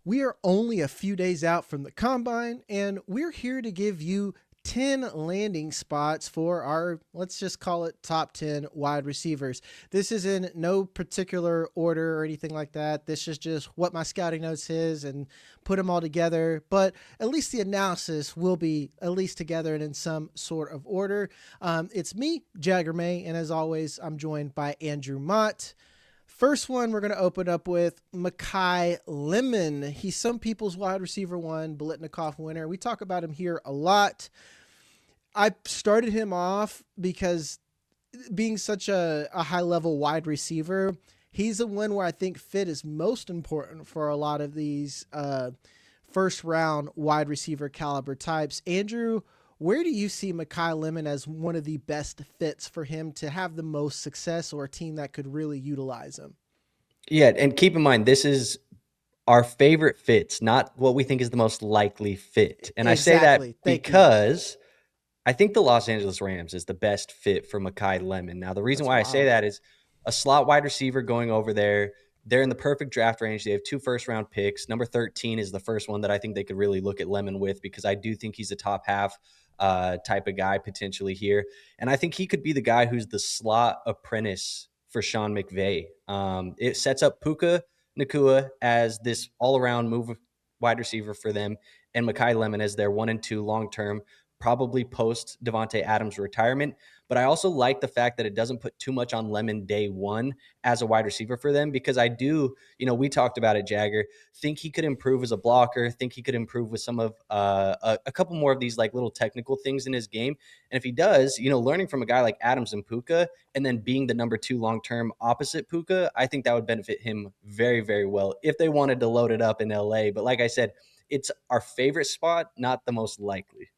We are only a few days out from the combine, and we're here to give you 10 landing spots for our, let's just call it top 10 wide receivers. This is in no particular order or anything like that. This is just what my scouting notes is and put them all together. But at least the analysis will be at least together and in some sort of order. It's me, Germie, and as always, I'm joined by Andrew Mott. First one we're going to open up with Makai Lemon. He's some people's wide receiver one, Biletnikoff winner. We talk about him here a lot. I started him off because being such a high-level wide receiver, he's the one where I think fit is most important for a lot of these first-round wide receiver caliber types. Andrew, where do you see Makai Lemon as one of the best fits for him to have the most success or a team that could really utilize him? Yeah, and keep in mind, this is our favorite fits, not what we think is the most likely fit. And I say that Exactly. Thank you. because I think the Los Angeles Rams is the best fit for Makai Lemon. Now, the reason That's why I say wild. that is a slot wide receiver going over there. They're in the perfect draft range. They have 2 first-round picks. Number 13 is the first one that I think they could really look at Lemon with, because I do think he's a top half type of guy potentially here. And I think he could be the guy who's the slot apprentice for Sean McVay. It sets up Puka Nacua as this all-around move wide receiver for them, and Makai Lemon as their 1 and 2 long-term, probably post Devontae Adams retirement. But I also like the fact that it doesn't put too much on Lemon day one as a wide receiver for them, because I do, we talked about it, Jagger, think he could improve as a blocker, think he could improve with some of a couple more of these like little technical things in his game. And if he does, learning from a guy like Adams and Puka, and then being the number 2 long-term opposite Puka, I think that would benefit him very, very well if they wanted to load it up in LA. But like I said, it's our favorite spot, not the most likely.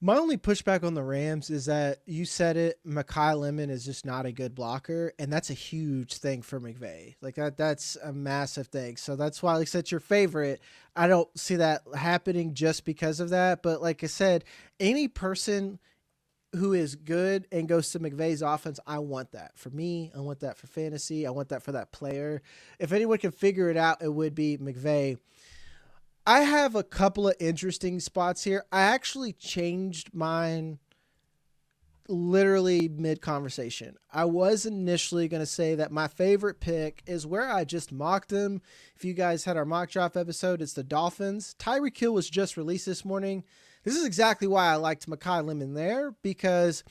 My only pushback on the Rams is that you said it, Makai Lemon is just not a good blocker, and that's a huge thing for McVay. Like that's a massive thing. So that's why, like I said, your favorite. I don't see that happening just because of that. But like I said, any person who is good and goes to McVay's offense, I want that for me. I want that for fantasy. I want that for that player. If anyone can figure it out, it would be McVay. I have a couple of interesting spots here. I actually changed mine literally mid conversation. I was initially going to say that my favorite pick is where I just mocked them. If you guys had our mock draft episode, it's the Dolphins. Tyreek Hill was just released this morning. This is exactly why I liked Makai Lemon there, because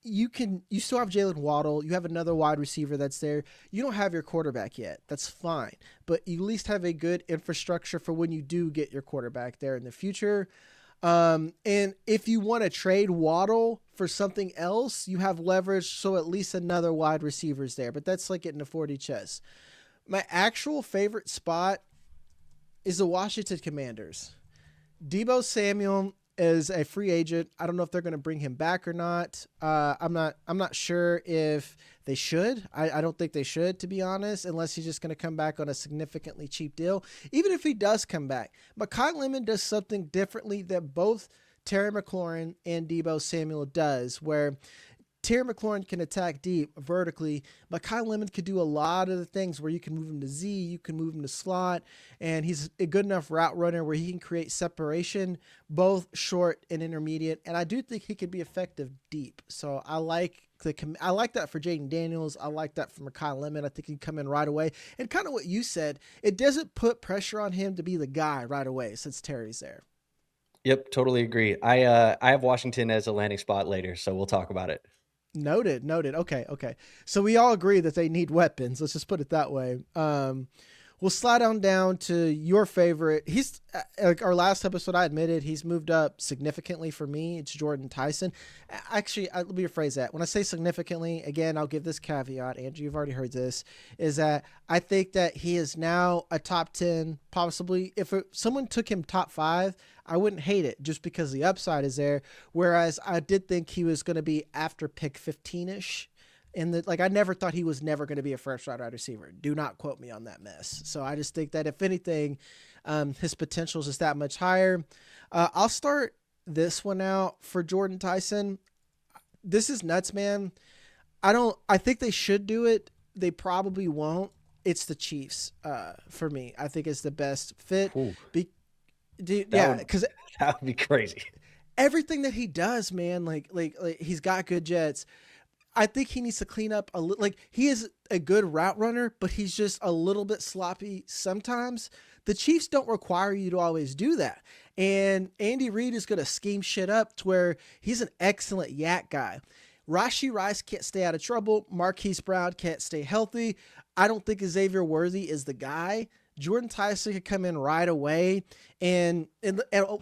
you still have Jalen Waddle. You have another wide receiver that's there. You don't have your quarterback yet. That's fine. But you at least have a good infrastructure for when you do get your quarterback there in the future. And if you want to trade Waddle for something else, you have leverage. So at least another wide receiver's there. But that's like getting a 40 chess. My actual favorite spot is the Washington Commanders. Deebo Samuel is a free agent. I don't know if they're going to bring him back or not. I'm not sure if they should. I don't think they should, to be honest, unless he's just going to come back on a significantly cheap deal. Even if he does come back, Makai Lemon does something differently that both Terry McLaurin and Deebo Samuel does, where Terry McLaurin can attack deep vertically. Makai Lemon could do a lot of the things where you can move him to Z, you can move him to slot, and he's a good enough route runner where he can create separation, both short and intermediate. And I do think he could be effective deep. So I like that for Jaden Daniels. I like that for Makai Lemon. I think he can come in right away. And kind of what you said, it doesn't put pressure on him to be the guy right away since Terry's there. Yep, totally agree. I have Washington as a landing spot later, so we'll talk about it. Noted. Okay. So we all agree that they need weapons. Let's just put it that way. We'll slide on down to your favorite. He's like our last episode. I admitted he's moved up significantly for me. It's Jordyn Tyson. Actually, let me rephrase that. When I say significantly, again, I'll give this caveat. Andrew, you've already heard this. Is that I think that he is now a top 10, possibly. If someone took him top 5, I wouldn't hate it just because the upside is there. Whereas I did think he was going to be after pick 15-ish. And I never thought he was never going to be a first round wide receiver. Do not quote me on that mess. So I just think that if anything, his potential is just that much higher. I'll start this one out for Jordyn Tyson. This is nuts, man. I think they should do it. They probably won't. it's the Chiefs for me. I think it's the best fit. Ooh, Yeah, because that would be crazy. everything that he does, man, like he's got good jets. I think he needs to clean up a little. Like, he is a good route runner, but he's just a little bit sloppy sometimes. The Chiefs don't require you to always do that. And Andy Reid is going to scheme shit up to where he's an excellent yak guy. Rashee Rice can't stay out of trouble. Marquise Brown can't stay healthy. I don't think Xavier Worthy is the guy. Jordyn Tyson could come in right away. And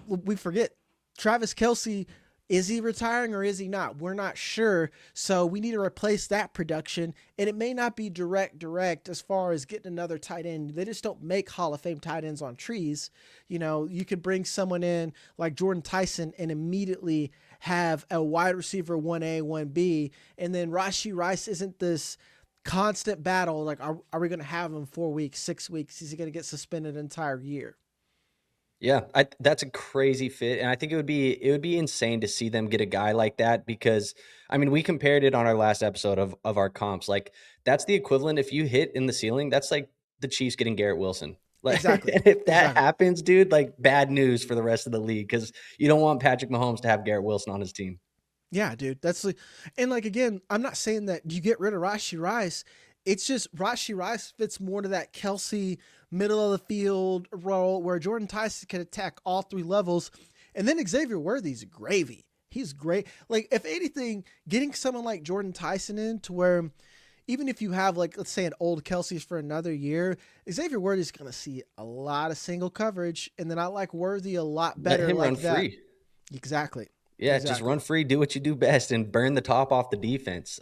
we forget, Travis Kelce, is he retiring or is he not? We're not sure. So we need to replace that production. And it may not be direct as far as getting another tight end. They just don't make Hall of Fame tight ends on trees. You know, you could bring someone in like Jordyn Tyson and immediately have a wide receiver 1A, 1B. And then Rashee Rice isn't this constant battle. Like, are we going to have him 4 weeks, 6 weeks? Is he going to get suspended an entire year? Yeah, that's a crazy fit, and I think it would be insane to see them get a guy like that because I mean we compared it on our last episode of our comps. Like that's the equivalent if you hit in the ceiling, that's like the Chiefs getting Garrett Wilson. Like, Exactly. and if that happens, dude, like bad news for the rest of the league because you don't want Patrick Mahomes to have Garrett Wilson on his team. Yeah, dude. That's like, and like again, I'm not saying that you get rid of Rashee Rice. It's just Rashee Rice fits more to that Kelce middle of the field role where Jordyn Tyson can attack all three levels. And then Xavier Worthy's gravy. He's great. Like, if anything, getting someone like Jordyn Tyson in to where even if you have, like, let's say an old Kelce's for another year, Xavier Worthy's going to see a lot of single coverage. And then I like Worthy a lot better. Let him like run that. Free. Exactly. Yeah, just run free, do what you do best, and burn the top off the defense.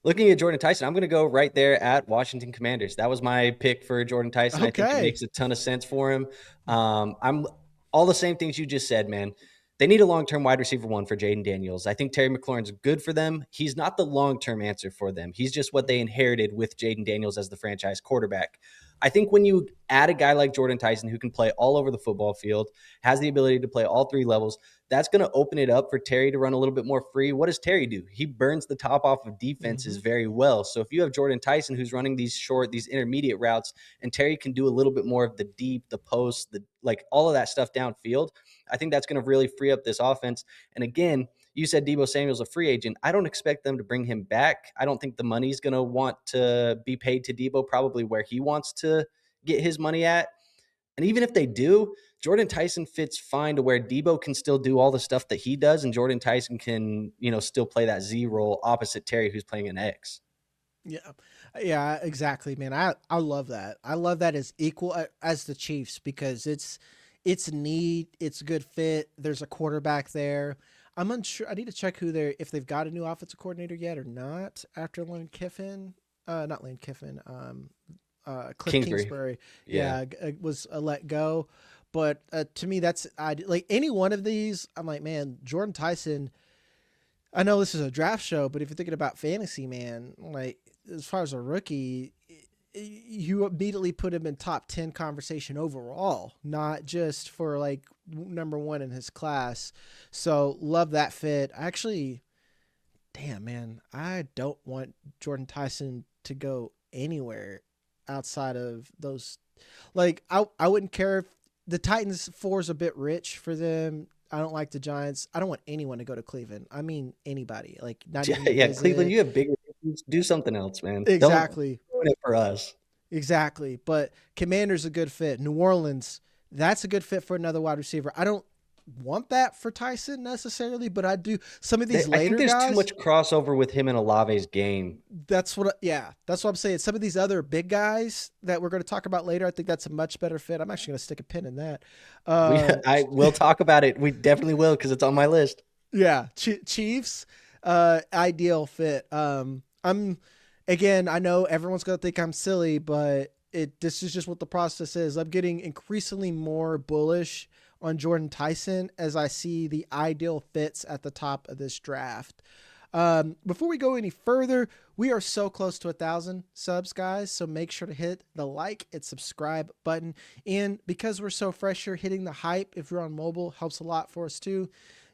Looking at Jordyn Tyson, I'm going to go right there at Washington Commanders. That was my pick for Jordyn Tyson. Okay. I think it makes a ton of sense for him. I'm all the same things you just said, man. They need a long-term wide receiver one for Jayden Daniels. I think Terry McLaurin's good for them. He's not the long-term answer for them. He's just what they inherited with Jayden Daniels as the franchise quarterback. I think when you add a guy like Jordyn Tyson who can play all over the football field, has the ability to play all three levels, that's going to open it up for Terry to run a little bit more free. What does Terry do? He burns the top off of defenses very well. So if you have Jordyn Tyson who's running these short, these intermediate routes, and Terry can do a little bit more of the deep, the post, the like all of that stuff downfield, I think that's going to really free up this offense. And again, you said Deebo Samuel's a free agent. I don't expect them to bring him back. I don't think the money's going to want to be paid to Deebo probably where he wants to get his money at. And even if they do, Jordyn Tyson fits fine to where Deebo can still do all the stuff that he does, and Jordyn Tyson can, still play that Z role opposite Terry, who's playing an X. Yeah, exactly, man. I love that. I love that as equal as the Chiefs because it's neat, it's a good fit. There's a quarterback there. I'm unsure. I need to check if they've got a new offensive coordinator yet or not after Lane Kiffin. Not Lane Kiffin. Cliff Kingsbury. Yeah, was let go. But to me, that's like any one of these. I'm like, man, Jordyn Tyson. I know this is a draft show, but if you're thinking about fantasy, man, like as far as a rookie, you immediately put him in top 10 conversation overall, not just for like number one in his class. So love that fit. Actually, damn, man, I don't want Jordyn Tyson to go anywhere outside of those. Like, I wouldn't care if the Titans 4 is a bit rich for them. I don't like the Giants. I don't want anyone to go to Cleveland. I mean, anybody. Like, not even Cleveland, you have bigger. Do something else, man. Exactly. Don't ruin it for us. Exactly. But Commanders a good fit. New Orleans, that's a good fit for another wide receiver. I don't want that for Tyson necessarily, but I do. Some of these later guys. I think there's too much crossover with him and Olave's game. That's what I'm saying. Some of these other big guys that we're going to talk about later, I think that's a much better fit. I'm actually going to stick a pin in that. I will talk about it. We definitely will because it's on my list. Yeah, Chiefs, ideal fit. Again, I know everyone's going to think I'm silly, but this is just what the process is. I'm getting increasingly more bullish on Jordyn Tyson as I see the ideal fits at the top of this draft. Before we go any further, we are so close to 1,000 subs, guys. So make sure to hit the like and subscribe button. And because we're so fresh here, hitting the hype if you're on mobile helps a lot for us too.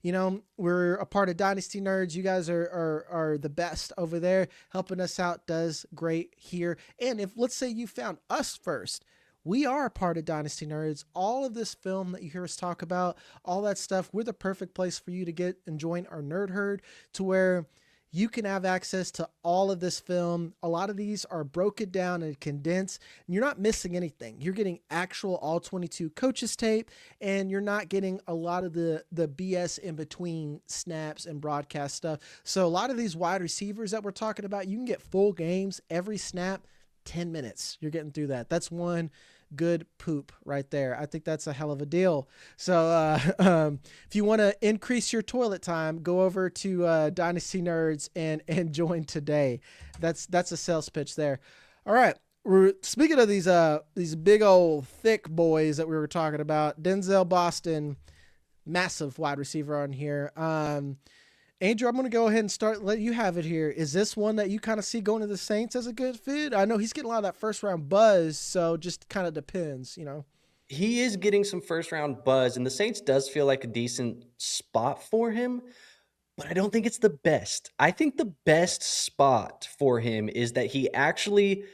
we're a part of Dynasty Nerds. You guys are the best over there. Helping us out does great here. And if, let's say, you found us first, we are a part of Dynasty Nerds. All of this film that you hear us talk about, all that stuff, we're the perfect place for you to get and join our nerd herd, to where you can have access to all of this film. A lot of these are broken down and condensed, and you're not missing anything. You're getting actual all 22 coaches tape, and you're not getting a lot of the BS in between snaps and broadcast stuff. So a lot of these wide receivers that we're talking about, you can get full games every snap, 10 minutes. You're getting through that. That's one good poop right there. I think that's a hell of a deal. So if you want to increase your toilet time, go over to Dynasty Nerds and join today. That's a sales pitch there. All right. We're speaking of these big old thick boys that we were talking about. Denzel Boston, massive wide receiver on here. Andrew, I'm going to go ahead and let you have it here. Is this one that you kind of see going to the Saints as a good fit? I know he's getting a lot of that first round buzz, so just kind of depends, He is getting some first round buzz, and the Saints does feel like a decent spot for him, but I don't think it's the best. I think the best spot for him is that he actually,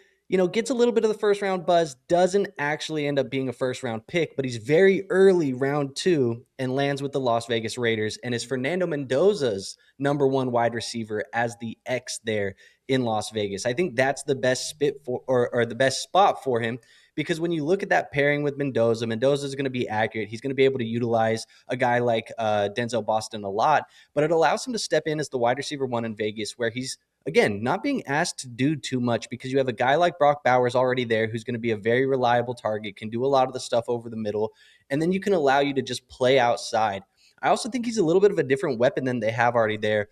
gets a little bit of the first round buzz, doesn't actually end up being a first round pick, but he's very early round 2 and lands with the Las Vegas Raiders and is Fernando Mendoza's number 1 wide receiver as the X there in Las Vegas. I think that's the best spit for, or the best spot for him, because when you look at that pairing with Mendoza is going to be accurate. He's going to be able to utilize a guy like Denzel Boston a lot, but it allows him to step in as the wide receiver 1 in Vegas, where he's, again, not being asked to do too much, because you have a guy like Brock Bowers already there who's going to be a very reliable target, can do a lot of the stuff over the middle, and then you can allow you to just play outside. I also think he's a little bit of a different weapon than they have already there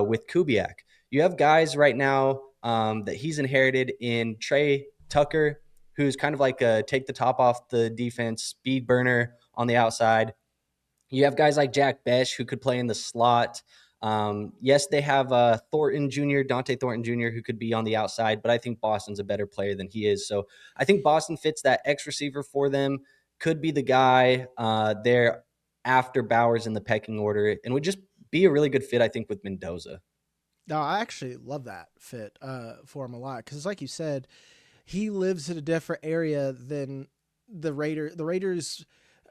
with Kubiak. You have guys right now that he's inherited in Trey Tucker, who's kind of like a take the top off the defense, speed burner on the outside. You have guys like Jack Besh, who could play in the slot. Yes, they have Dante Thornton Jr., who could be on the outside, but I think Boston's a better player than he is. So I think Boston fits that X receiver for them, could be the guy there after Bowers in the pecking order, and would just be a really good fit, I think, with Mendoza. No, I actually love that fit for him a lot, because like you said, he lives in a different area than the Raiders. The Raiders,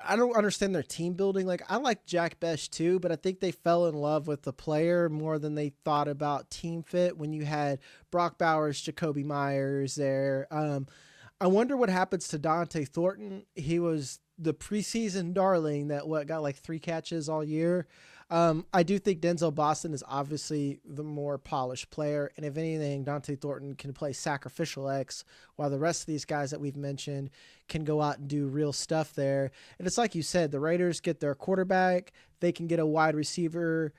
I don't understand their team building. Like, I like Jack Besh too, but I think they fell in love with the player more than they thought about team fit when you had Brock Bowers, Jacoby Myers there. I wonder what happens to Dante Thornton. He was the preseason darling that got like 3 catches all year. I do think Denzel Boston is obviously the more polished player, and if anything, Dante Thornton can play sacrificial X, while the rest of these guys that we've mentioned can go out and do real stuff there. And it's like you said, the Raiders get their quarterback, they can get a wide receiver.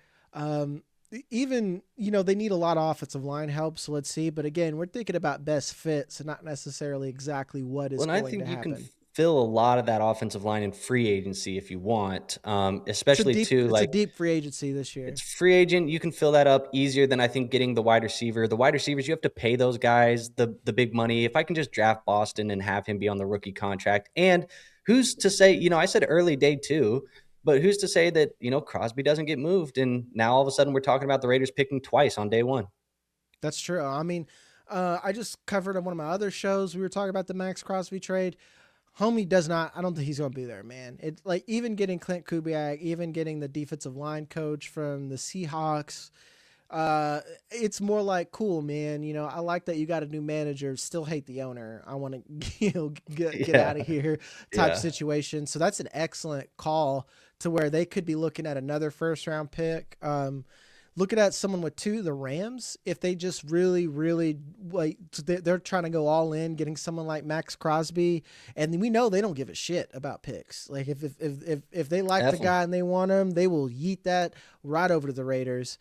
Even, they need a lot of offensive line help, so let's see. But again, we're thinking about best fit, so not necessarily exactly what is going to happen. Can fill a lot of that offensive line in free agency if you want, especially it's a deep free agency this year. It's free agent. You can fill that up easier than I think getting the wide receiver. The wide receivers, you have to pay those guys the big money. If I can just draft Boston and have him be on the rookie contract, and who's to say, I said early day 2, but who's to say that, Crosby doesn't get moved, and now all of a sudden we're talking about the Raiders picking twice on day 1. That's true. I mean, I just covered on one of my other shows, we were talking about the Max Crosby trade. Homie does not. I don't think he's going to be there, man. It's like, even getting Clint Kubiak, even getting the defensive line coach from the Seahawks, it's more like, cool, man. I like that you got a new manager. Still hate the owner. I want to get out of here type situation. So that's an excellent call to where they could be looking at another first round pick. Looking at someone with the Rams, if they just really, really, like, they're trying to go all in, getting someone like Max Crosby, and we know they don't give a shit about picks. Like, if they like the guy and they want him, they will yeet that right over to the Raiders.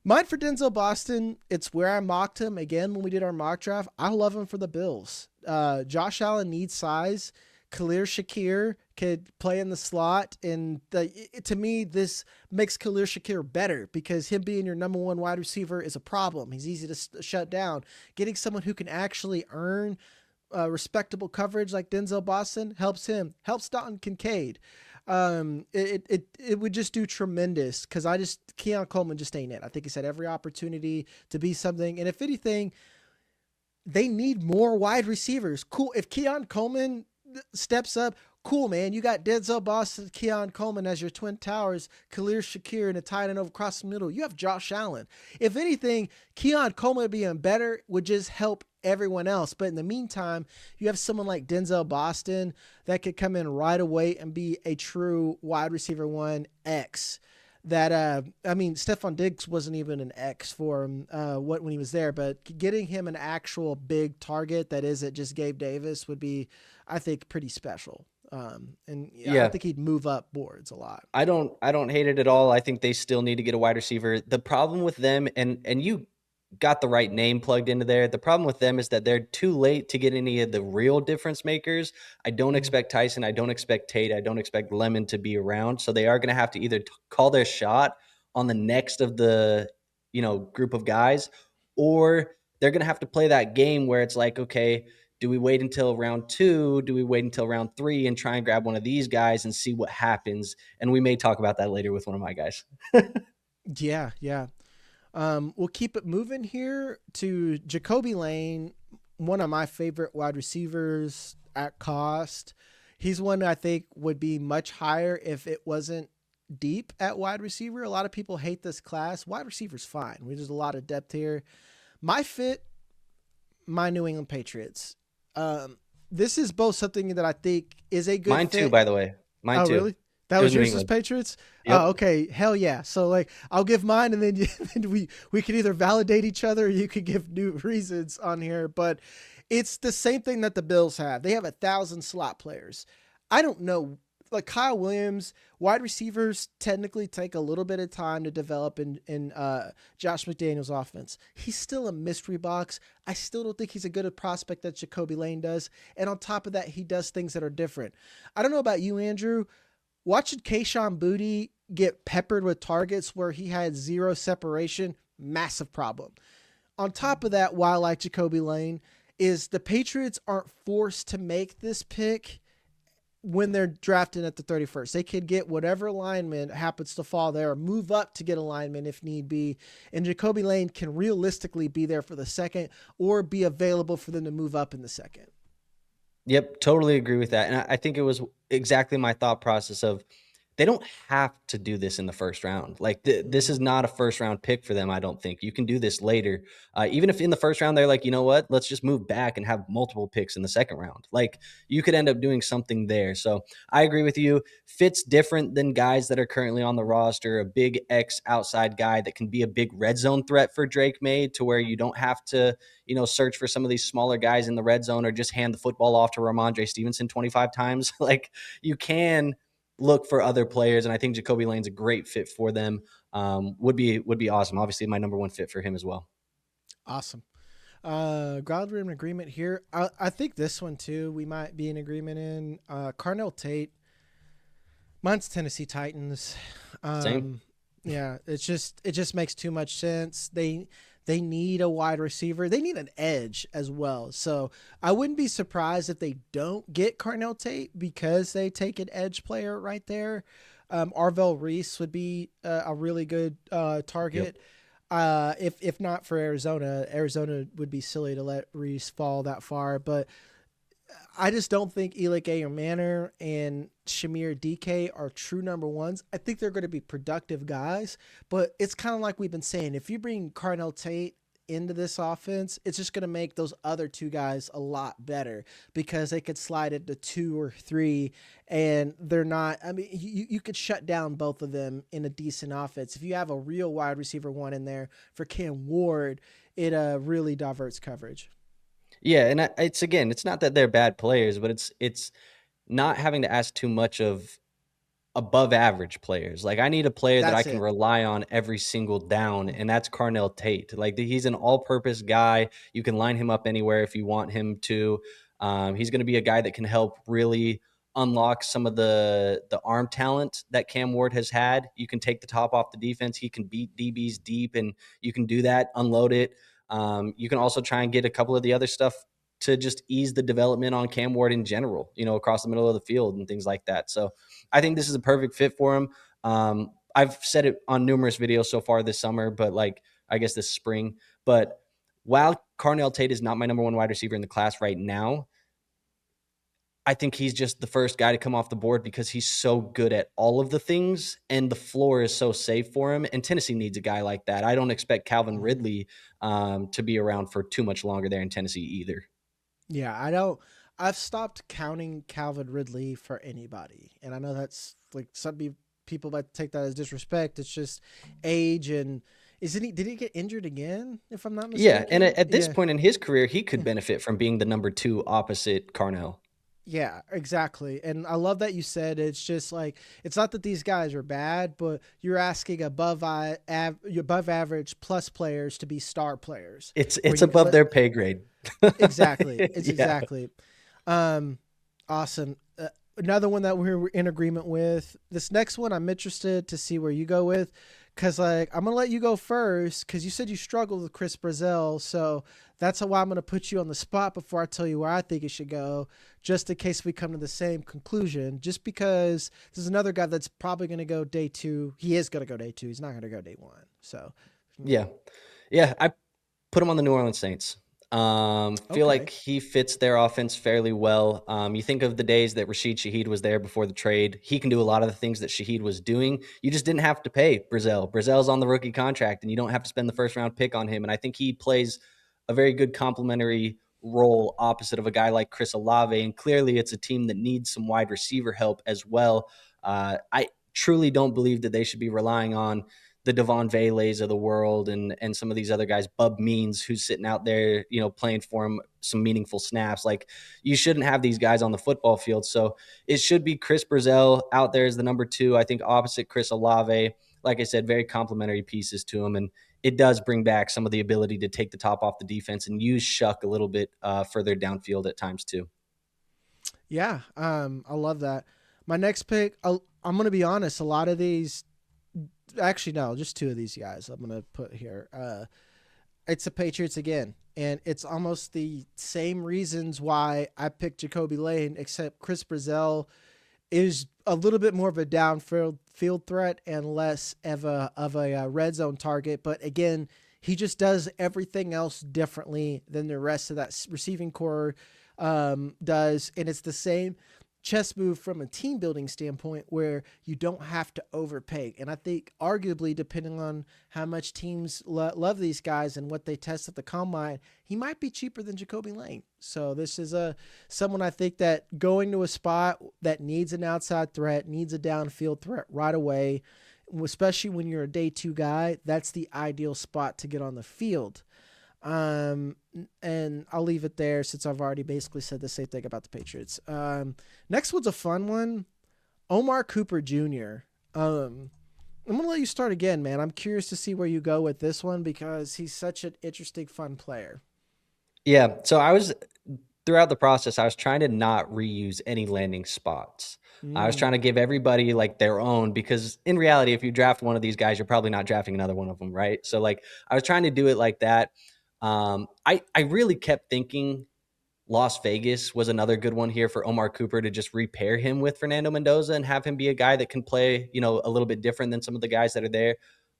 Mine for Denzel Boston, it's where I mocked him again when we did our mock draft. I love him for the Bills. Josh Allen needs size. Khalil Shakir could play in the slot, and to me, this makes Khalil Shakir better, because him being your number 1 wide receiver is a problem. He's easy to shut down. Getting someone who can actually earn respectable coverage like Denzel Boston helps him, helps Dalton Kincaid. it would just do tremendous because Keon Coleman just ain't it. I think he's had every opportunity to be something. And if anything, they need more wide receivers. Cool. If Keon Coleman steps up, cool, man. You got Denzel Boston, Keon Coleman as your twin towers, Khalil Shakir, and a tight end over across the middle. You have Josh Allen. If anything, Keon Coleman being better would just help everyone else. But in the meantime, you have someone like Denzel Boston that could come in right away and be a true wide receiver 1X. That Stephon Diggs wasn't even an X for him when he was there, but getting him an actual big target that isn't just Gabe Davis would be, I think, pretty special. I think he'd move up boards a lot. I don't hate it at all. I think they still need to get a wide receiver. The problem with them, and you got the right name plugged into there. The problem with them is that they're too late to get any of the real difference makers. I don't expect Tyson. I don't expect Tate. I don't expect Lemon to be around. So they are going to have to either call their shot on the next of the, group of guys, or they're going to have to play that game where it's like, okay, do we wait until round 2? Do we wait until round 3 and try and grab one of these guys and see what happens? And we may talk about that later with one of my guys. Yeah. We'll keep it moving here to Jacoby Lane, one of my favorite wide receivers at cost. He's one I think would be much higher if it wasn't deep at wide receiver. A lot of people hate this class. Wide receiver's fine. There's a lot of depth here. My fit, my New England Patriots. This is both something that I think is a good Mine fit. too, by the way. Mine too. Really? That was yours as Patriots? Yep. Oh, okay. Hell yeah. So I'll give mine and then we can either validate each other or you could give new reasons on here. But it's the same thing that the Bills have. They have 1,000 slot players. I don't know. Like Kyle Williams, wide receivers technically take a little bit of time to develop in Josh McDaniels' offense. He's still a mystery box. I still don't think he's a good prospect that Jacoby Lane does. And on top of that, he does things that are different. I don't know about you, Andrew. Watching Kayshon Boutte get peppered with targets where he had zero separation, massive problem. On top of that, why I like Jacoby Lane is the Patriots aren't forced to make this pick when they're drafting at the 31st. They could get whatever lineman happens to fall there or move up to get a lineman if need be. And Jacoby Lane can realistically be there for the second or be available for them to move up in the second. Yep, totally agree with that. And I think it was exactly my thought process of they don't have to do this in the first round. Like this is not a first round pick for them. I don't think you can do this later. Even if in the first round, they're like, you know what, let's just move back and have multiple picks in the second round. Like you could end up doing something there. So I agree with you. Fits different than guys that are currently on the roster, a big X outside guy that can be a big red zone threat for Drake May to where you don't have to, search for some of these smaller guys in the red zone or just hand the football off to Ramondre Stevenson 25 times. Like you can look for other players, and I think Jacoby Lane's a great fit for them. Would be awesome. Obviously, my number one fit for him as well. Awesome. Glad we're in agreement here. I think this one too we might be in agreement in. Carnell Tate. Mine's Tennessee Titans. Same. Yeah, it just makes too much sense. They need a wide receiver. They need an edge as well. So I wouldn't be surprised if they don't get Carnell Tate because they take an edge player right there. Arvell Reese would be a really good target. Yep. If not for Arizona would be silly to let Reese fall that far. But I just don't think Alec Manor and Shamir DK are true number ones. I think they're going to be productive guys, but it's kind of like we've been saying. If you bring Carnell Tate into this offense, it's just going to make those other two guys a lot better because they could slide it to 2 or 3 and they're not, you could shut down both of them in a decent offense. If you have a real wide receiver 1 in there for Cam Ward, it really diverts coverage. Yeah, and it's not that they're bad players, but it's not having to ask too much of above average players. Like I need a player that I can rely on every single down, and that's Carnell Tate. Like he's an all-purpose guy. You can line him up anywhere if you want him to. He's going to be a guy that can help really unlock some of the arm talent that Cam Ward has had. You can take the top off the defense. He can beat DBs deep, and you can do that, unload it. You can also try and get a couple of the other stuff to just ease the development on Cam Ward in general, across the middle of the field and things like that. So I think this is a perfect fit for him. I've said it on numerous videos so far this summer, but I guess this spring. But while Carnell Tate is not my number one wide receiver in the class right now, I think he's just the first guy to come off the board because he's so good at all of the things, and the floor is so safe for him. And Tennessee needs a guy like that. I don't expect Calvin Ridley to be around for too much longer there in Tennessee either. Yeah, I don't. I've stopped counting Calvin Ridley for anybody, and I know that's some people might take that as disrespect. It's just age, and did he get injured again? If I'm not mistaken. Yeah, and at this point in his career, he could benefit from being the number 2 opposite Carnell. Yeah, exactly. And I love that you said it's just it's not that these guys are bad, but you're asking above average plus players to be star players. It's above their pay grade. Exactly. It's exactly. Awesome. Another one that we're in agreement with. This next one, I'm interested to see where you go with, because I'm going to let you go first because you said you struggled with Chris Brazzell. So that's why I'm going to put you on the spot before I tell you where I think it should go, just in case we come to the same conclusion, just because there's another guy that's probably going to go day 2. He is going to go day 2. He's not going to go day 1. So, yeah. I put him on the New Orleans Saints. Feel like he fits their offense fairly well. You think of the days that Rashid Shaheed was there before the trade. He can do a lot of the things that Shaheed was doing. You just didn't have to pay Brazzell. Brazzell's on the rookie contract, and you don't have to spend the first round pick on him. And I think he plays a very good complementary role opposite of a guy like Chris Olave. And clearly it's a team that needs some wide receiver help as well. I truly don't believe that they should be relying on the Devon Velays of the world and some of these other guys, Bub Means, who's sitting out there, playing for him some meaningful snaps. You shouldn't have these guys on the football field. So it should be Chris Brazzell out there as the number 2, I think, opposite Chris Olave. Like I said, very complimentary pieces to him. And it does bring back some of the ability to take the top off the defense and use Shuck a little bit further downfield at times too. Yeah. I love that. My next pick, I'm going to be honest, a lot of these, actually, no, just 2 of these guys I'm going to put here. It's the Patriots again, and it's almost the same reasons why I picked Jacoby Lane, except Chris Brazzell is a little bit more of a downfield threat and less of a red zone target. But again, he just does everything else differently than the rest of that receiving core does, and it's the same chess move from a team building standpoint where you don't have to overpay. And I think arguably, depending on how much teams love these guys and what they test at the combine, he might be cheaper than Jacoby Lane. So this is someone I think that going to a spot that needs an outside threat, needs a downfield threat right away, especially when you're a day 2 guy, that's the ideal spot to get on the field. And I'll leave it there since I've already basically said the same thing about the Patriots. Next one's a fun one. Omar Cooper Jr. I'm going to let you start again, man. I'm curious to see where you go with this one because he's such an interesting, fun player. Yeah. So throughout the process, I was trying to not reuse any landing spots. I was trying to give everybody their own, because in reality, if you draft one of these guys, you're probably not drafting another one of them. Right. So I was trying to do it like that. I really kept thinking Las Vegas was another good one here for Omar Cooper to just repair him with Fernando Mendoza and have him be a guy that can play, a little bit different than some of the guys that are there.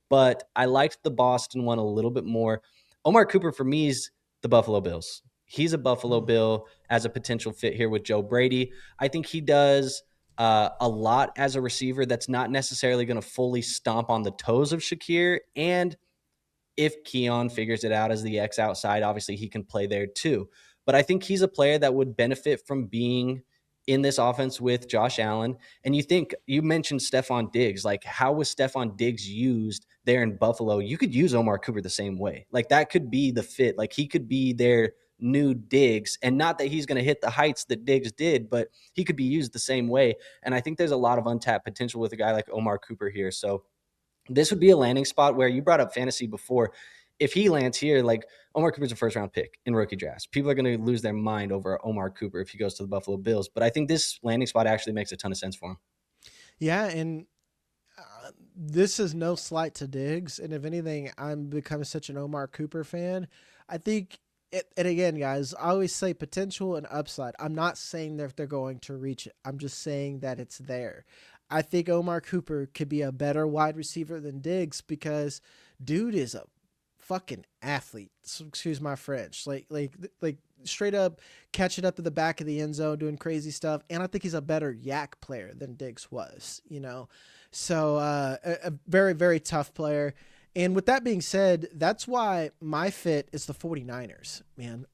But I liked the Boston one a little bit more. Omar Cooper for me is the Buffalo Bills. He's a Buffalo Bill as a potential fit here with Joe Brady. I think he does a lot as a receiver that's not necessarily going to fully stomp on the toes of Shakir. And if Keon figures it out as the X outside, obviously he can play there too. But I think he's a player that would benefit from being in this offense with Josh Allen. And you mentioned Stephon Diggs. How was Stephon Diggs used there in Buffalo? You could use Omar Cooper the same way. That could be the fit. He could be their new Diggs. And not that he's going to hit the heights that Diggs did, but he could be used the same way. And I think there's a lot of untapped potential with a guy like Omar Cooper here. So this would be a landing spot where you brought up fantasy before. If he lands here, Omar Cooper's a first-round pick in rookie drafts. People are going to lose their mind over Omar Cooper if he goes to the Buffalo Bills. But I think this landing spot actually makes a ton of sense for him. Yeah, and this is no slight to Diggs. And if anything, I'm becoming such an Omar Cooper fan. I think And again, guys, I always say potential and upside. I'm not saying that they're going to reach it. I'm just saying that it's there. I think Omar Cooper could be a better wide receiver than Diggs because dude is a fucking athlete. So, excuse my French. Like straight up catching up to the back of the end zone, doing crazy stuff. And I think he's a better yak player than Diggs was, you know? So a very, very tough player. And with that being said, that's why my fit is the 49ers, man.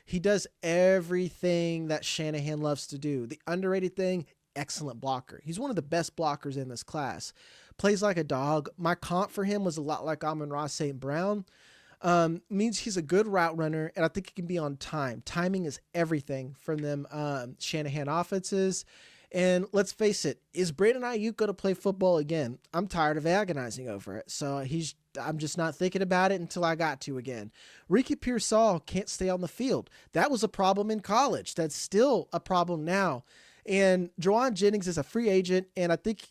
He does everything that Shanahan loves to do. The underrated thing, excellent blocker. He's one of the best blockers in this class. Plays like a dog. My comp for him was a lot like Amon-Ra St. Brown. Means he's a good route runner, and I think he can be on time. Timing is everything from them Shanahan offenses. And let's face it, is Brandon Ayuk going to play football again? I'm tired of agonizing over it. So I'm just not thinking about it until I got to again. Ricky Pearsall can't stay on the field. That was a problem in college. That's still a problem now. And Juwan Jennings is a free agent, and I think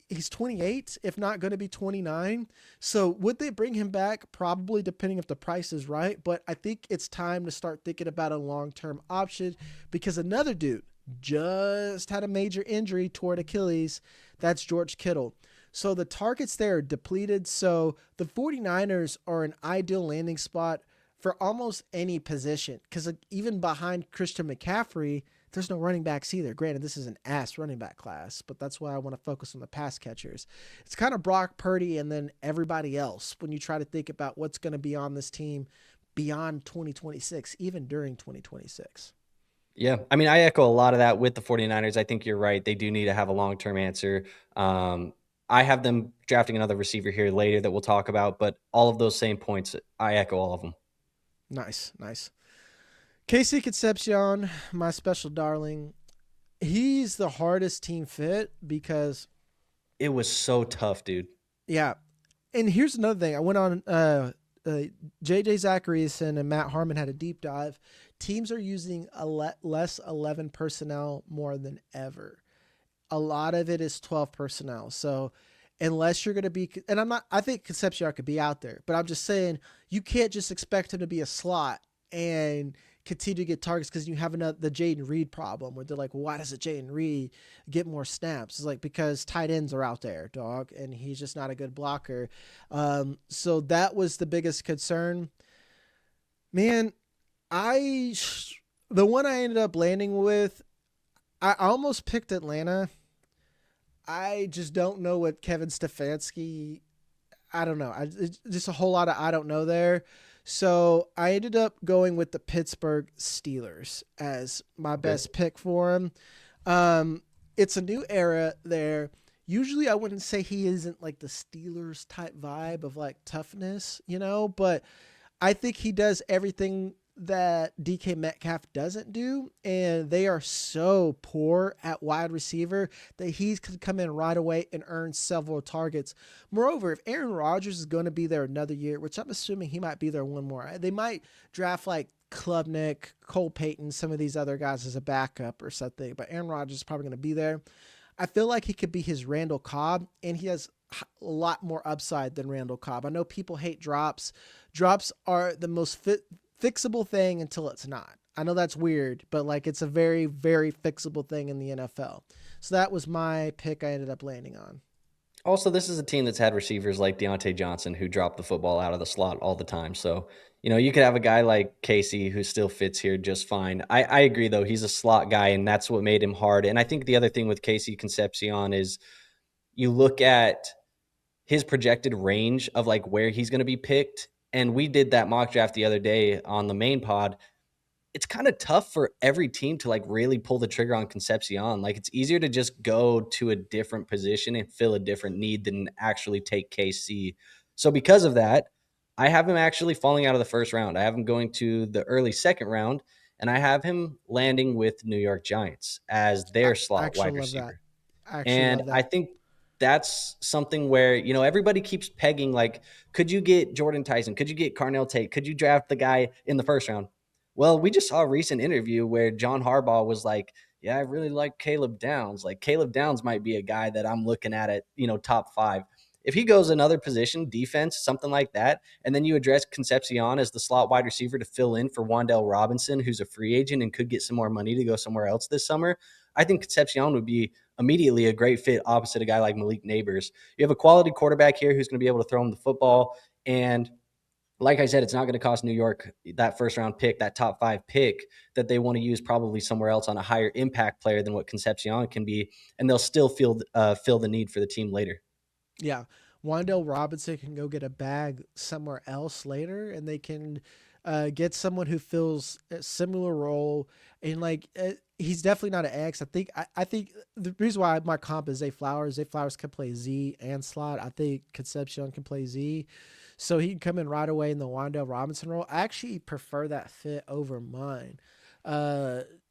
he's 28, if not going to be 29. So would they bring him back? Probably, depending if the price is right. But I think it's time to start thinking about a long-term option because another dude just had a major injury toward Achilles. That's George Kittle. So the targets there are depleted. So the 49ers are an ideal landing spot for almost any position because even behind Christian McCaffrey, there's no running backs either. Granted, this is an ass running back class, but that's why I want to focus on the pass catchers. It's kind of Brock Purdy and then everybody else when you try to think about what's going to be on this team beyond 2026, even during 2026. Yeah, I mean, I echo a lot of that with the 49ers. I think you're right. They do need to have a long-term answer. I have them drafting another receiver here later that we'll talk about, but all of those same points, I echo all of them. Nice. Casey Concepcion, my special darling, he's the hardest team fit because it was so tough, dude. Yeah. And here's another thing. I went on JJ Zachariason and Matt Harmon had a deep dive. Teams are using less 11 personnel more than ever. A lot of it is 12 personnel. So unless you're going to be, and I think Concepcion could be out there, but I'm just saying you can't just expect him to be a slot and continue to get targets because you have the Jaden Reed problem where they're like, well, why does Jaden Reed get more snaps? It's like, because tight ends are out there, dog, and he's just not a good blocker. So that was the biggest concern. Man, the one I ended up landing with, I almost picked Atlanta. I just don't know what Kevin Stefanski, I don't know. Just a whole lot of I don't know there. So I ended up going with the Pittsburgh Steelers as my best pick for him. It's a new era there. Usually I wouldn't say he isn't like the Steelers type vibe of like toughness, but I think he does everything that DK Metcalf doesn't do, and they are so poor at wide receiver that he could come in right away and earn several targets. Moreover, if Aaron Rodgers is going to be there another year, which I'm assuming he might be there one more, they might draft like Klubnik, Cole Payton, some of these other guys as a backup or something, but Aaron Rodgers is probably going to be there. I feel like he could be his Randall Cobb, and he has a lot more upside than Randall Cobb. I know people hate drops. Drops are the most fixable thing until it's not. I know that's weird, but like it's a very, very fixable thing in the NFL. So that was my pick I ended up landing on. Also, this is a team that's had receivers like Deontay Johnson who drop the football out of the slot all the time. So, you could have a guy like Casey who still fits here just fine. I agree, though. He's a slot guy, and that's what made him hard. And I think the other thing with Casey Concepcion is you look at his projected range of like where he's going to be picked. And we did that mock draft the other day on the main pod. It's kind of tough for every team to like really pull the trigger on Concepcion. Like it's easier to just go to a different position and fill a different need than actually take KC. So because of that, I have him actually falling out of the first round. I have him going to the early second round, and I have him landing with New York Giants as their slot wide receiver. I think that's something where, everybody keeps pegging, like, could you get Jordyn Tyson? Could you get Carnell Tate? Could you draft the guy in the first round? Well, we just saw a recent interview where John Harbaugh was like, yeah, I really like Caleb Downs. Like Caleb Downs might be a guy that I'm looking at, top 5. If he goes another position, defense, something like that, and then you address Concepcion as the slot wide receiver to fill in for Wan'Dale Robinson, who's a free agent and could get some more money to go somewhere else this summer, I think Concepcion would be immediately a great fit opposite a guy like Malik Neighbors. You have a quality quarterback here who's going to be able to throw him the football. And like I said, it's not going to cost New York that first round pick, that top 5 pick that they want to use probably somewhere else on a higher impact player than what Concepcion can be. And they'll still fill the need for the team later. Yeah. Wan'Dale Robinson can go get a bag somewhere else later, and they can get someone who fills a similar role. And like, he's definitely not an X. I think the reason why my comp is Zay Flowers. Zay Flowers can play Z and slot. I think Concepcion can play Z. So he can come in right away in the Wan'Dale Robinson role. I actually prefer that fit over mine.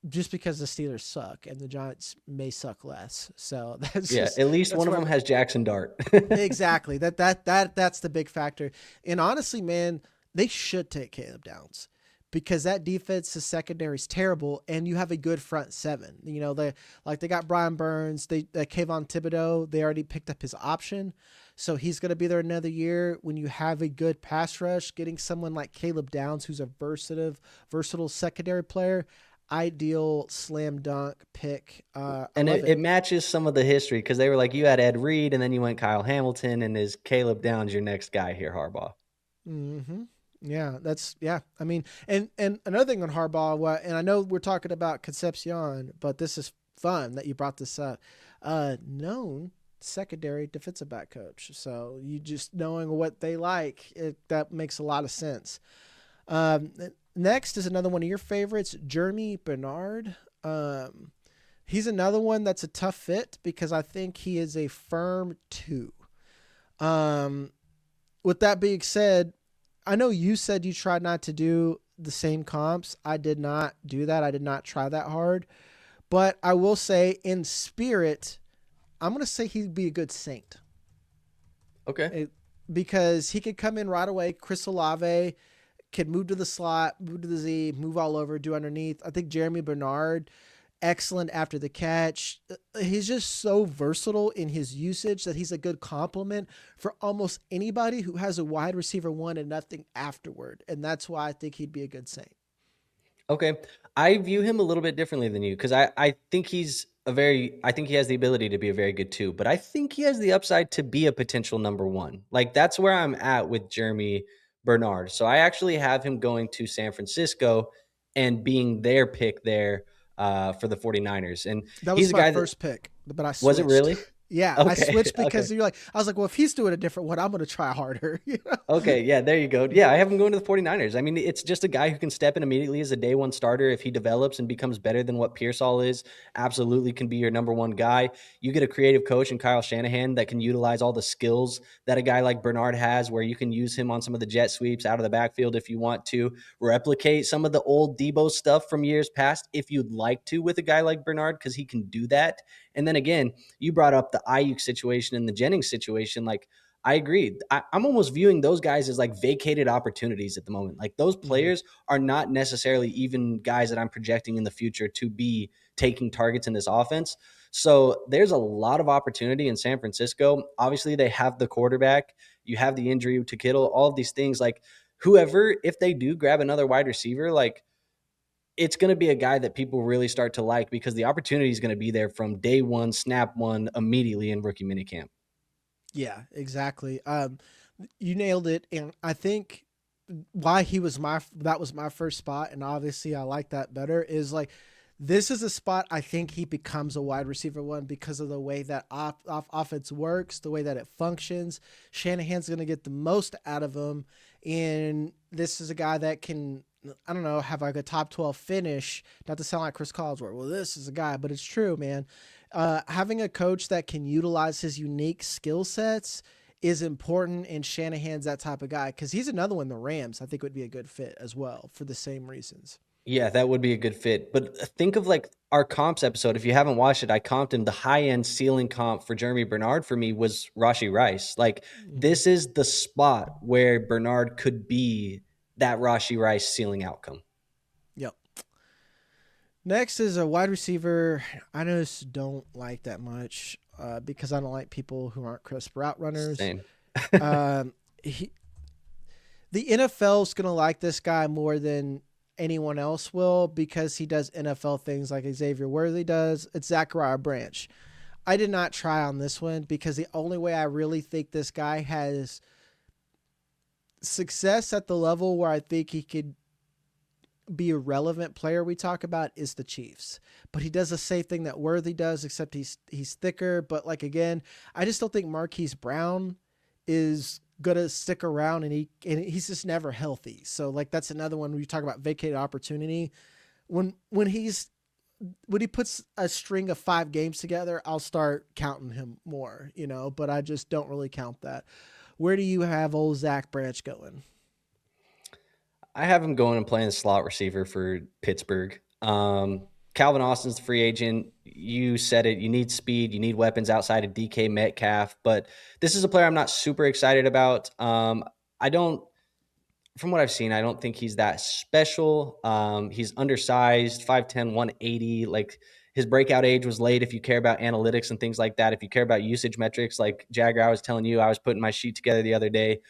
Just because the Steelers suck and the Giants may suck less. So at least one of them has Jackson Dart. Exactly. That's the big factor. And honestly, man, they should take Caleb Downs because that defense's secondary is terrible, and you have a good front seven. You know, they got Brian Burns, Kayvon Thibodeau, they already picked up his option. So he's going to be there another year. When you have a good pass rush, getting someone like Caleb Downs, who's a versatile secondary player, ideal slam dunk pick. And it matches some of the history because they were like, you had Ed Reed and then you went Kyle Hamilton, and is Caleb Downs your next guy here, Harbaugh? Mm-hmm. Yeah, I mean, and another thing on Harbaugh, and I know we're talking about Concepcion, but this is fun that you brought this up. Known secondary defensive back coach. So you just knowing what they like, that makes a lot of sense. Next is another one of your favorites, Germie Bernard. He's another one that's a tough fit because I think he is a firm 2. With that being said, I know you said you tried not to do the same comps. I did not do that. I did not try that hard. But I will say in spirit, I'm going to say he'd be a good Saint. Okay. Because he could come in right away. Chris Olave could move to the slot, move to the Z, move all over, do underneath. I think Germie Bernard, excellent after the catch. He's just so versatile in his usage that he's a good complement for almost anybody who has a wide receiver 1 and nothing afterward. And that's why I think he'd be a good Saint. Okay. I view him a little bit differently than you because I think he has the ability to be a very good 2, but I think he has the upside to be a potential number 1. Like, that's where I'm at with Germie Bernard. So I actually have him going to San Francisco and being their pick there for the 49ers. And that was my first pick, but I switched. Was it really? Yeah, okay. I switched because you're like, I was like, well, if he's doing a different one, I'm going to try harder. You know? Okay, yeah, there you go. Yeah, I have him going to the 49ers. I mean, it's just a guy who can step in immediately as a day 1 starter if he develops and becomes better than what Pearsall is. Absolutely can be your number 1 guy. You get a creative coach in Kyle Shanahan that can utilize all the skills that a guy like Bernard has, where you can use him on some of the jet sweeps out of the backfield if you want to, replicate some of the old Debo stuff from years past if you'd like to with a guy like Bernard, because he can do that. And then again, you brought up the Ayuk situation and the Jennings situation. Like, I agree. I'm almost viewing those guys as like vacated opportunities at the moment. Like, those players are not necessarily even guys that I'm projecting in the future to be taking targets in this offense. So there's a lot of opportunity in San Francisco. Obviously, they have the quarterback. You have the injury to Kittle, all of these things. Like, whoever, if they do grab another wide receiver, like, it's going to be a guy that people really start to like because the opportunity is going to be there from day 1, snap 1, immediately in rookie minicamp. Yeah, exactly. You nailed it. And I think why that was my first spot. And obviously I like that better is like, this is a spot I think he becomes a wide receiver 1 because of the way that offense works, the way that it functions. Shanahan's going to get the most out of him. And this is a guy that can, I don't know, have like a top 12 finish, not to sound like Chris Collinsworth. Well, this is a guy, but it's true, man. Having a coach that can utilize his unique skill sets is important, and Shanahan's that type of guy because he's another one. The Rams, I think, would be a good fit as well for the same reasons. Yeah, that would be a good fit. But think of like our comps episode. If you haven't watched it, I comped him. The high-end ceiling comp for Germie Bernard for me was Rashee Rice. Like, this is the spot where Bernard could be that Rashee Rice ceiling outcome. Yep. Next is a wide receiver I just don't like that much. because I don't like people who aren't crisp route runners. Same. um, the NFL's going to like this guy more than anyone else will because he does NFL things like Xavier Worthy does. It's Zachariah Branch. I did not try on this one because the only way I really think this guy has success at the level where I think he could be a relevant player we talk about is the Chiefs. But he does the same thing that Worthy does, except he's thicker. But like, again, I just don't think Marquise Brown is gonna stick around, and he's just never healthy. So like, that's another one when you talk about vacated opportunity. When he puts a string of 5 games together, I'll start counting him more, but I just don't really count that. Where do you have old Zach Branch going? I have him going and playing the slot receiver for Pittsburgh. Calvin Austin's the free agent. You said it. You need speed. You need weapons outside of DK Metcalf. But this is a player I'm not super excited about. From what I've seen, I don't think he's that special. He's undersized, 5'10", 180. Like, his breakout age was late if you care about analytics and things like that. If you care about usage metrics, like Jagger, I was telling you, I was putting my sheet together the other day.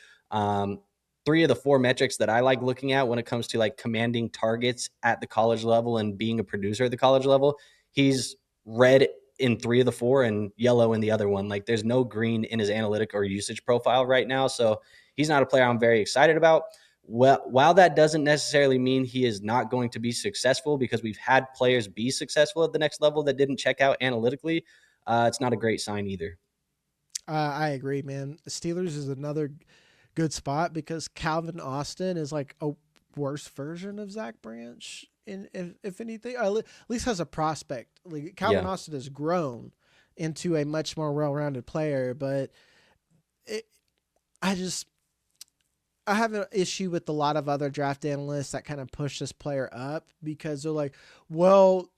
3 of the 4 metrics that I like looking at when it comes to like commanding targets at the college level and being a producer at the college level, he's red in 3 of the 4 and yellow in the other one. Like, there's no green in his analytic or usage profile right now. So he's not a player I'm very excited about. Well, while that doesn't necessarily mean he is not going to be successful, because we've had players be successful at the next level that didn't check out analytically, it's not a great sign either. I agree, man. The Steelers is another good spot because Calvin Austin is like a worse version of Zach Branch, if anything, at least has a prospect. Like, Calvin Austin has grown into a much more well-rounded player, but I have an issue with a lot of other draft analysts that kind of push this player up because they're like, well,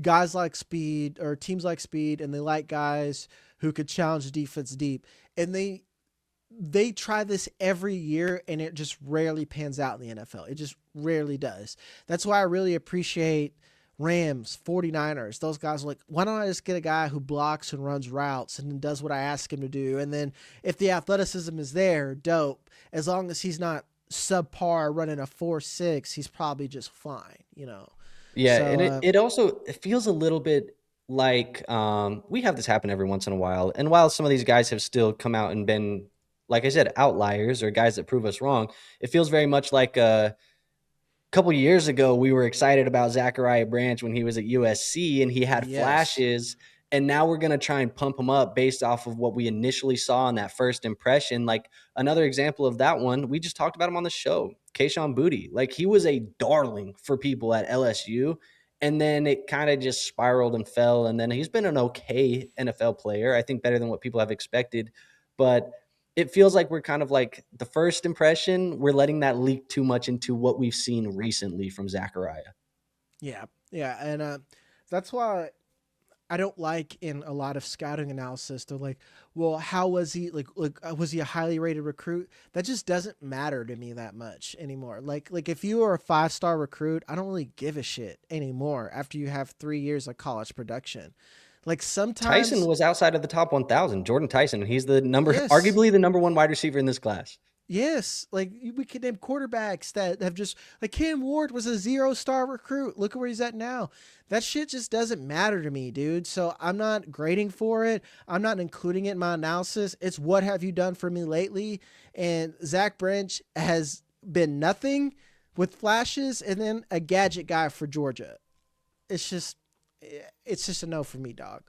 guys like speed or teams like speed, and they like guys who could challenge the defense deep, and they try this every year, and it just rarely pans out in the NFL. It just rarely does. That's why I really appreciate Rams, 49ers. Those guys are like, why don't I just get a guy who blocks and runs routes and does what I ask him to do? And then if the athleticism is there, dope. As long as he's not subpar running a 4.6, he's probably just fine, Yeah, so, and it feels a little bit like we have this happen every once in a while. And while some of these guys have still come out and been, like I said, outliers or guys that prove us wrong, it feels very much like a couple years ago we were excited about Zachariah Branch when he was at USC and he had flashes, and now we're going to try and pump him up based off of what we initially saw in that first impression. Like, another example of that one, we just talked about him on the show, Kayshon Boutte. Like, he was a darling for people at LSU, and then it kind of just spiraled and fell, and then he's been an okay NFL player, I think better than what people have expected, but it feels like we're kind of like the first impression, we're letting that leak too much into what we've seen recently from Zachariah. Yeah. And that's why I don't like in a lot of scouting analysis, they're like, well, how was he? Like, was he a highly rated recruit? That just doesn't matter to me that much anymore. Like if you are a 5-star recruit, I don't really give a shit anymore after you have 3 years of college production. Like, sometimes Tyson was outside of the top 1,000. Jordyn Tyson, he's the arguably the number 1 wide receiver in this class. Yes, like, we could name quarterbacks that have just, like, Cam Ward was a 0-star recruit. Look at where he's at now. That shit just doesn't matter to me, dude. So I'm not grading for it. I'm not including it in my analysis. It's what have you done for me lately? And Zach Branch has been nothing with flashes and then a gadget guy for Georgia. It's just a no for me, dog.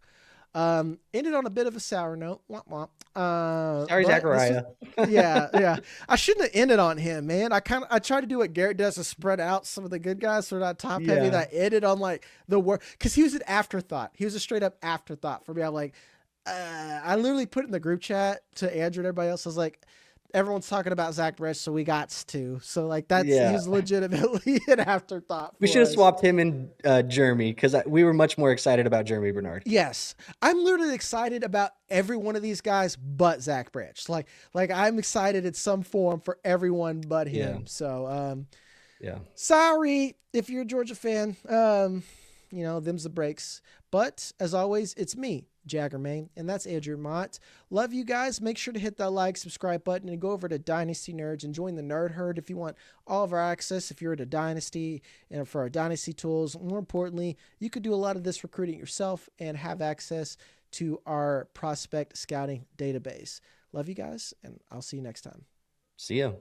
Ended on a bit of a sour note. Womp womp. Sorry, Zachariah. Yeah. I shouldn't have ended on him, man. I try to do what Garrett does to spread out some of the good guys so they're not top heavy. That I ended on like the worst, because he was an afterthought. He was a straight up afterthought for me. I'm like, I literally put it in the group chat to Andrew and everybody else. I was like, everyone's talking about Zach Branch, so we got to. So like, he's legitimately an afterthought. We should have swapped him and Germie, because we were much more excited about Germie Bernard. Yes, I'm literally excited about every one of these guys but Zach Branch. Like I'm excited in some form for everyone but him. So sorry if you're a Georgia fan. them's the breaks. But as always, it's me, Jaggermain, and that's Andrew Mott. Love you guys. Make sure to hit that like, subscribe button, and go over to Dynasty Nerds and join the Nerd Herd if you want all of our access. If you're at a Dynasty and for our Dynasty tools, more importantly, you could do a lot of this recruiting yourself and have access to our prospect scouting database. Love you guys, and I'll see you next time. See ya.